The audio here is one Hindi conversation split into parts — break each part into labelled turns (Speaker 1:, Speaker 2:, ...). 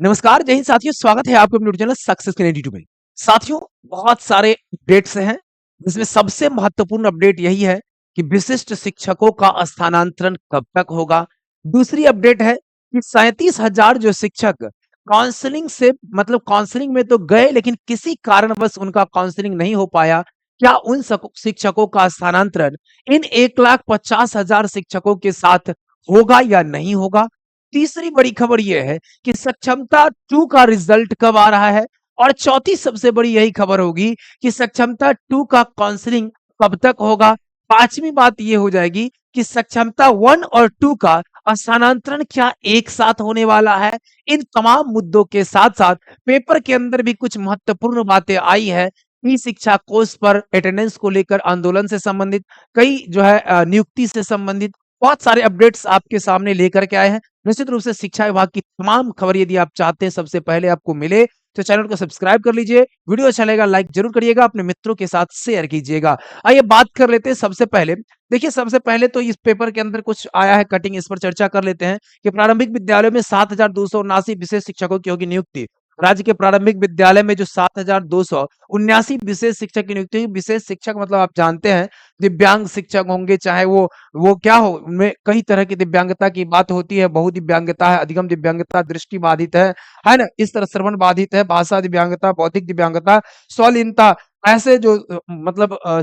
Speaker 1: नमस्कार, जय हिंद साथियों, स्वागत है आपके अपने यूट्यूब चैनल सक्सेस के यूट्यूब में। साथियों, बहुत सारे अपडेट्स हैं, जिसमें सबसे महत्वपूर्ण अपडेट यही है कि विशिष्ट शिक्षकों का स्थानांतरण कब तक होगा। दूसरी अपडेट है कि 37,000 जो शिक्षक काउंसलिंग से मतलब काउंसलिंग में तो गए, लेकिन किसी कारणवश उनका काउंसलिंग नहीं हो पाया। क्या उन शिक्षकों का स्थानांतरण इन 1,50,000 शिक्षकों के साथ होगा या नहीं होगा? तीसरी बड़ी खबर यह है कि सक्षमता 2 का रिजल्ट कब आ रहा है, और चौथी सबसे बड़ी यही खबर होगी कि सक्षमता 2 का काउंसलिंग कब तक होगा। पांचवी बात यह हो जाएगी कि सक्षमता 1 और 2 का स्थानांतरण क्या एक साथ होने वाला है। इन तमाम मुद्दों के साथ साथ पेपर के अंदर भी कुछ महत्वपूर्ण बातें आई है। ई शिक्षा कोर्स पर अटेंडेंस को लेकर आंदोलन से संबंधित, कई जो है नियुक्ति से संबंधित बहुत सारे अपडेट्स आपके सामने लेकर के आए हैं। निश्चित रूप से शिक्षा विभाग की तमाम खबर यदि आप चाहते हैं सबसे पहले आपको मिले, तो चैनल को सब्सक्राइब कर लीजिए। वीडियो अच्छा लगेगा लाइक जरूर करिएगा, अपने मित्रों के साथ शेयर कीजिएगा। आइए बात कर लेते हैं सबसे पहले। देखिए, सबसे पहले तो इस पेपर के अंदर कुछ आया है कटिंग, इस पर चर्चा कर लेते हैं कि प्रारंभिक विद्यालयों में 7,279 विशेष शिक्षकों की होगी नियुक्ति। राज्य के प्रारंभिक विद्यालय में जो 7,279 विशेष शिक्षक की नियुक्ति होगी। विशेष शिक्षक मतलब आप जानते हैं दिव्यांग शिक्षक होंगे, चाहे वो क्या हो, उनमें कई तरह की दिव्यांगता की बात होती है। बहु दिव्यांगता है, अधिगम दिव्यांगता, दृष्टि बाधित है ना, इस तरह श्रवण बाधित है, भाषा दिव्यांगता, बौद्धिक दिव्यांगता, स्वलीनता। ऐसे जो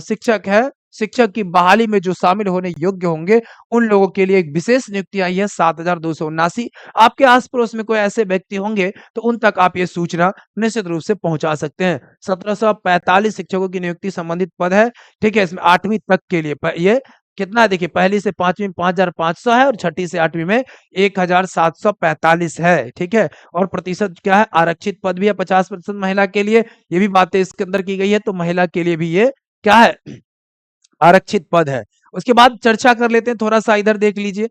Speaker 1: शिक्षक है, शिक्षक की बहाली में जो शामिल होने योग्य होंगे, उन लोगों के लिए एक विशेष नियुक्ति आई है 7,279। आपके आस पड़ोस में कोई ऐसे व्यक्ति होंगे तो उन तक आप ये सूचना निश्चित रूप से पहुंचा सकते हैं। 1745 शिक्षकों की नियुक्ति संबंधित पद है। ठीक है, इसमें 8वीं तक के लिए ये कितना है, देखिए पहली से 5वीं में 5,500 है और छठी से 8वीं में 1,745 है। ठीक है, और प्रतिशत क्या है, आरक्षित पद भी है 50% महिला के लिए। ये भी बातें इसके अंदर की गई है, तो महिला के लिए भी ये क्या है, आरक्षित पद है। उसके बाद चर्चा कर लेते हैं, थोड़ा सा इधर देख लीजिए।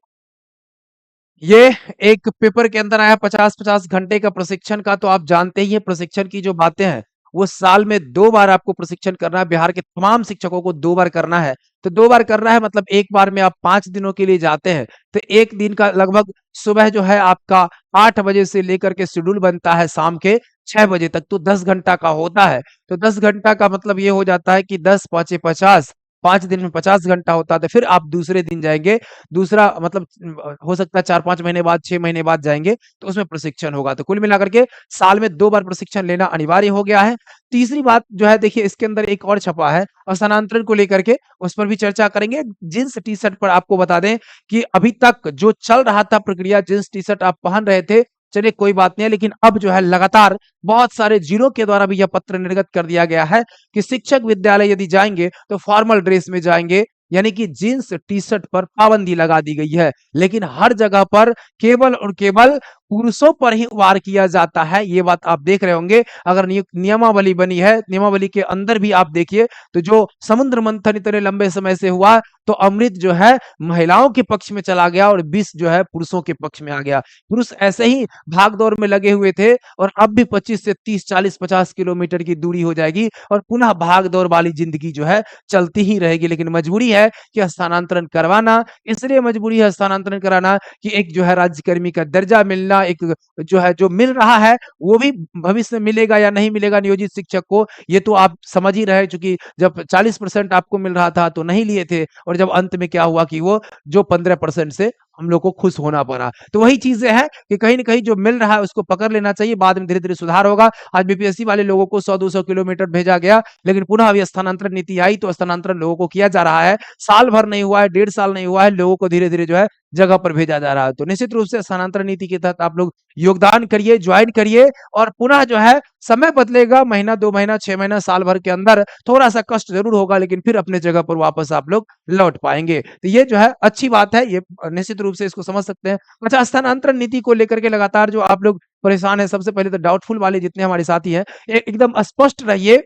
Speaker 1: ये एक पेपर के अंदर आया 50-50 घंटे का प्रशिक्षण का, तो आप जानते ही हैं प्रशिक्षण की जो बातें हैं, वो साल में 2 बार आपको प्रशिक्षण करना है। बिहार के तमाम शिक्षकों को 2 बार करना है। तो 2 बार करना है मतलब एक बार में आप 5 दिनों के लिए जाते हैं, तो एक दिन का लगभग सुबह जो है आपका 8 बजे से लेकर के शेड्यूल बनता है शाम के 6 बजे तक, तो 10 घंटा का होता है। तो 10 घंटा का मतलब ये हो जाता है कि 10 पाँचे 50, 5 दिन में 50 घंटा होता है। तो फिर आप दूसरे दिन जाएँगे, दूसरा मतलब हो सकता है 4-5 महीने बाद, 6 महीने बाद जाएँगे, तो उसमें प्रशिक्षण होगा। तो कुल मिलाकर के साल में 2 बार प्रशिक्षण लेना अनिवार्य हो गया है। तीसरी बात जो है, देखिए इसके अंदर एक और छपा है स्थानांतरण को लेकर के, उस पर भी चर्चा करेंगे। जीन्स टी-शर्ट पर आपको बता दें कि अभी तक जो चल रहा था प्रक्रिया, जीन्स टी-शर्ट आप पहन रहे थे, चलिए कोई बात नहीं है, लेकिन अब जो है लगातार बहुत सारे जिलों के द्वारा भी यह पत्र निर्गत कर दिया गया है कि शिक्षक विद्यालय यदि जाएंगे तो फॉर्मल ड्रेस में जाएंगे, यानी कि जीन्स टी-शर्ट पर पाबंदी लगा दी गई है। लेकिन हर जगह पर केवल और केवल पुरुषों पर ही वार किया जाता है, ये बात आप देख रहे होंगे। अगर नियमावली बनी है, नियमावली के अंदर भी आप देखिए, तो जो समुद्र मंथन इतने लंबे समय से हुआ, तो अमृत जो है महिलाओं के पक्ष में चला गया और विष जो है पुरुषों के पक्ष में आ गया। पुरुष ऐसे ही भाग दौड़ में लगे हुए थे, और अब भी 25 से 30, 40, 50 किलोमीटर की दूरी हो जाएगी और पुनः भाग दौड़ वाली जिंदगी जो है चलती ही रहेगी। लेकिन मजबूरी है कि स्थानांतरण करवाना, इसलिए मजबूरी है स्थानांतरण कराना कि एक जो है राज्यकर्मी का दर्जा मिलना, एक जो है जो मिल रहा है वो भी भविष्य में मिलेगा या नहीं मिलेगा नियोजित शिक्षक को, ये तो आप समझ ही रहे। चूंकि जब 40% आपको मिल रहा था तो नहीं लिए थे, और जब अंत में क्या हुआ कि वो जो 15% से हम लोग को खुश होना पड़ा। तो वही चीजें हैं कि कहीं न कहीं जो मिल रहा है उसको पकड़ लेना चाहिए, बाद में धीरे-धीरे सुधार होगा। आज बीपीएससी वाले लोगों को 100-200 किलोमीटर भेजा गया, लेकिन पुनः अभी स्थानांतरण नीति आई तो स्थानांतरण लोगों को किया जा रहा है। साल भर नहीं हुआ है, 1.5 साल नहीं हुआ है, लोगों को धीरे-धीरे जो है जगह पर भेजा जा रहा है। तो निश्चित रूप से स्थानांतरण नीति के तहत आप लोग योगदान करिए, ज्वाइन करिए, और पुनः जो है समय बदलेगा, महीना, 2 महीना, 6 महीना, साल भर के अंदर थोड़ा-सा कष्ट ज़रूर होगा, लेकिन फिर अपने जगह पर वापस आप लोग लौट पाएँगे। तो ये जो है अच्छी बात है, ये निश्चित रूप से इसको समझ सकते हैं। अच्छा, स्थानांतरण नीति को लेकर के लगातार जो आप लोग परेशान हैं, सबसे पहले तो डाउटफुल वाले जितने हमारे साथी हैं, एकदम स्पष्ट रहिए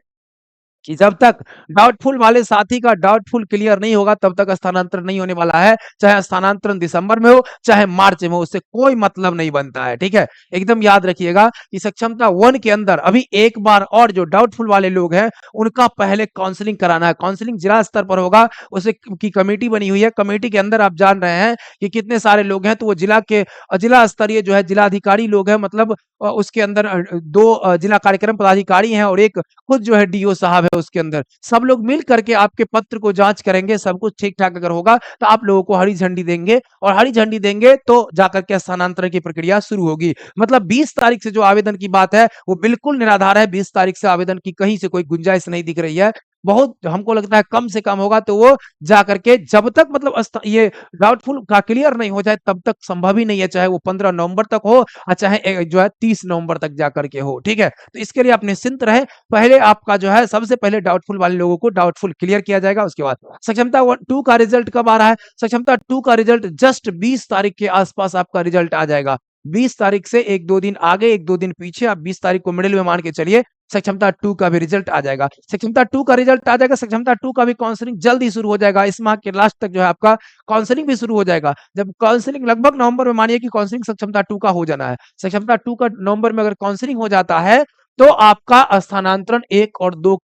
Speaker 1: कि जब तक डाउटफुल वाले साथी का डाउटफुल क्लियर नहीं होगा तब तक स्थानांतरण नहीं होने वाला है। चाहे स्थानांतरण दिसंबर में हो चाहे मार्च में हो, उससे कोई मतलब नहीं बनता है। ठीक है, एकदम याद रखिएगा कि सक्षमता 1 के अंदर अभी एक बार और जो डाउटफुल वाले लोग हैं उनका पहले काउंसलिंग कराना है। काउंसलिंग जिला स्तर पर होगा, उसे की कमेटी बनी हुई है। कमेटी के अंदर आप जान रहे हैं कि कितने सारे लोग हैं, तो वो जिला के जिला स्तरीय जो है जिलाधिकारी लोग हैं, मतलब उसके अंदर दो जिला कार्यक्रम पदाधिकारी हैं और एक खुद जो है डीओ साहब है उसके अंदर। सब लोग मिल करके आपके पत्र को जांच करेंगे, सब कुछ ठीक ठाक अगर होगा तो आप लोगों को हरी झंडी देंगे, और हरी झंडी देंगे तो जाकर के स्थानांतरण की प्रक्रिया शुरू होगी। मतलब 20 तारीख से जो आवेदन की बात है वो बिल्कुल निराधार है। 20 तारीख से आवेदन की कहीं से कोई गुंजाइश नहीं दिख रही है। बहुत हमको लगता है कम से कम होगा, तो वो जा करके जब तक मतलब ये डाउटफुल का क्लियर नहीं हो जाए तब तक संभव ही नहीं है, चाहे वो 15 नवंबर तक हो और चाहे जो है 30 नवंबर तक जाकर के हो। ठीक है, तो इसके लिए आप निश्चिंत रहे। पहले आपका जो है सबसे पहले डाउटफुल वाले लोगों को डाउटफुल क्लियर किया जाएगा। उसके बाद सक्षमता 2 का रिजल्ट कब आ रहा है? सक्षमता 2 का रिजल्ट जस्ट 20 तारीख के आसपास आपका रिजल्ट आ जाएगा। 20 तारीख से 1-2 दिन आगे 1-2 दिन पीछे, आप 20 तारीख को मिडिल में मान के चलिए, सक्षमता 2 का भी रिजल्ट आ जाएगा। सक्षमता 2 का रिजल्ट आ जाएगा, सक्षमता 2 का भी काउंसलिंग जल्द ही शुरू हो जाएगा। इस माह के लास्ट तक जो है आपका काउंसलिंग भी शुरू हो जाएगा। जब काउंसलिंग लगभग नवंबर में, मानिए कि काउंसलिंग सक्षमता 2 का हो जाना है। सक्षमता 2 का नवंबर में अगर काउंसलिंग हो जाता है तो आपका स्थानांतरण 1 और 2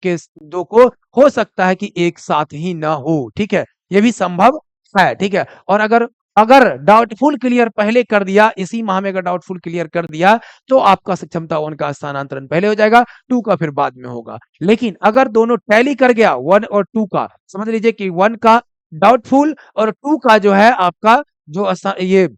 Speaker 1: को हो सकता है कि एक साथ ही ना हो। ठीक है, ये भी संभव है। ठीक है, और अगर अगर डाउटफुल क्लियर पहले कर दिया, इसी माह में अगर डाउटफुल क्लियर कर दिया तो आपका सक्षमता 1 का स्थानांतरण पहले हो जाएगा, 2 का फिर बाद में होगा। लेकिन अगर दोनों टैली कर गया 1 और 2 का, समझ लीजिए कि 1 का डाउटफुल और 2 का जो है आपका जो ये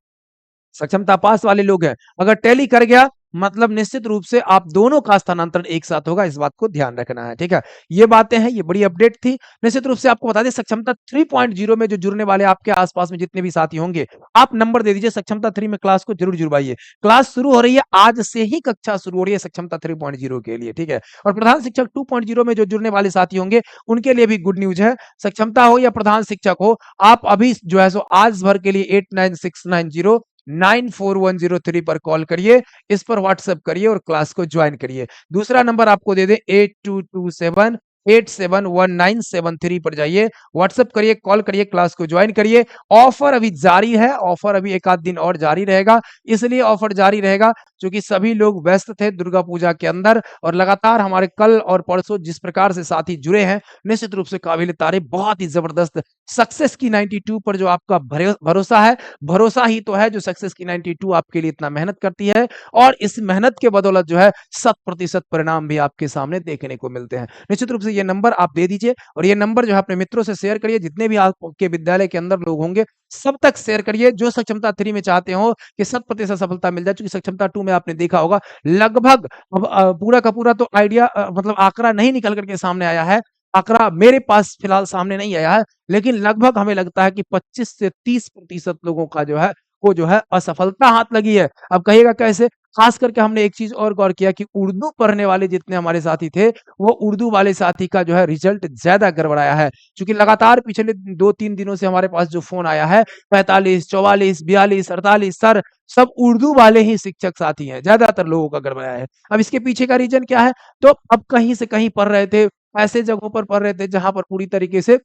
Speaker 1: सक्षमता पास वाले लोग हैं, अगर टैली कर गया मतलब निश्चित रूप से आप दोनों का स्थानांतरण एक साथ होगा। इस बात को ध्यान रखना है। ठीक है, ये बातें हैं, ये बड़ी अपडेट थी। निश्चित रूप से आपको बता दें, सक्षमता 3.0 में जो जुड़ने वाले आपके आसपास में जितने भी साथी होंगे, आप नंबर दे दीजिए। सक्षमता 3 में क्लास को जरूर जुड़वाइए। क्लास शुरू हो रही है, आज से ही कक्षा शुरू हो रही है सक्षमता 3.0 के लिए। ठीक है, और प्रधान शिक्षक 2.0 में जो जुड़ने वाले साथी होंगे उनके लिए भी गुड न्यूज है। सक्षमता हो या प्रधान शिक्षक हो, आप अभी जो है सो आज भर के लिए 8969094103 पर कॉल करिए, इस पर व्हाट्सएप करिए और क्लास को ज्वाइन करिए। दूसरा नंबर आपको दे दे 8227871973 पर जाइए, व्हाट्सएप करिए, कॉल करिए, क्लास को ज्वाइन करिए। ऑफर अभी जारी है, ऑफर अभी एक आध दिन और जारी रहेगा। इसलिए ऑफर जारी रहेगा क्योंकि सभी लोग व्यस्त थे दुर्गा पूजा के अंदर, और लगातार हमारे कल और परसों जिस प्रकार से साथी जुड़े हैं, निश्चित रूप से काबिल तारीफ, बहुत ही जबरदस्त। सक्सेस की 92 पर जो आपका भरोसा है, भरोसा ही तो है जो सक्सेस की 92 आपके लिए इतना मेहनत करती है, और इस मेहनत के बदौलत जो है 100% परिणाम भी आपके सामने देखने को मिलते हैं। निश्चित रूप से ये नंबर आप दे दीजिए, और ये नंबर जो है अपने मित्रों से शेयर करिए। जितने भी आपके विद्यालय के अंदर लोग होंगे सब तक शेयर करिए, जो सक्षमता 3 में चाहते हो कि 100% सफलता मिल जाए। क्योंकि सक्षमता 2 में आपने देखा होगा लगभग अब पूरा का पूरा तो आइडिया मतलब आंकड़ा नहीं निकल करके सामने आया है। आंकड़ा मेरे पास फिलहाल सामने नहीं आया है, लेकिन लगभग हमें लगता है कि 25 से 30% लोगों का जो है वो जो है असफलता हाथ लगी है। अब कहिएगा कैसे? खास करके हमने एक चीज और गौर किया कि उर्दू पढ़ने वाले जितने हमारे साथी थे, वो उर्दू वाले साथी का जो है रिजल्ट ज्यादा गड़बड़ाया है। क्योंकि लगातार पिछले 2-3 दिनों से हमारे पास जो फोन आया है, 45, 44, 42, 48 सर, सब उर्दू वाले ही शिक्षक साथी हैं, ज्यादातर लोगों का गड़बड़ाया है। अब इसके पीछे का रीजन क्या है? तो अब कहीं से कहीं पढ़ रहे थे, ऐसे जगहों पर पढ़ रहे थे जहां पर पूरी तरीके से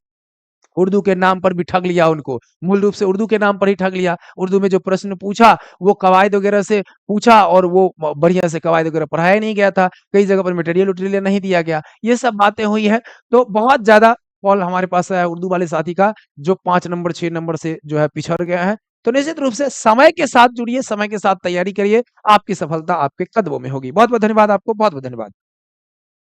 Speaker 1: उर्दू के नाम पर भी ठग लिया उनको। मूल रूप से उर्दू के नाम पर ही ठग लिया। उर्दू में जो प्रश्न पूछा वो कवायद वगैरह से पूछा, और वो बढ़िया से कवायद वगैरह पढ़ाया नहीं गया था। कई जगह पर मटेरियल नहीं दिया गया। ये सब बातें हुई है। तो बहुत ज्यादा कॉल हमारे पास आया उर्दू वाले साथी का, जो 5 नंबर 6 नंबर से जो है पिछड़ गया है। तो निश्चित रूप से समय के साथ जुड़िए, समय के साथ तैयारी करिए, आपकी सफलता आपके कदमों में होगी। बहुत बहुत धन्यवाद आपको, बहुत बहुत धन्यवाद।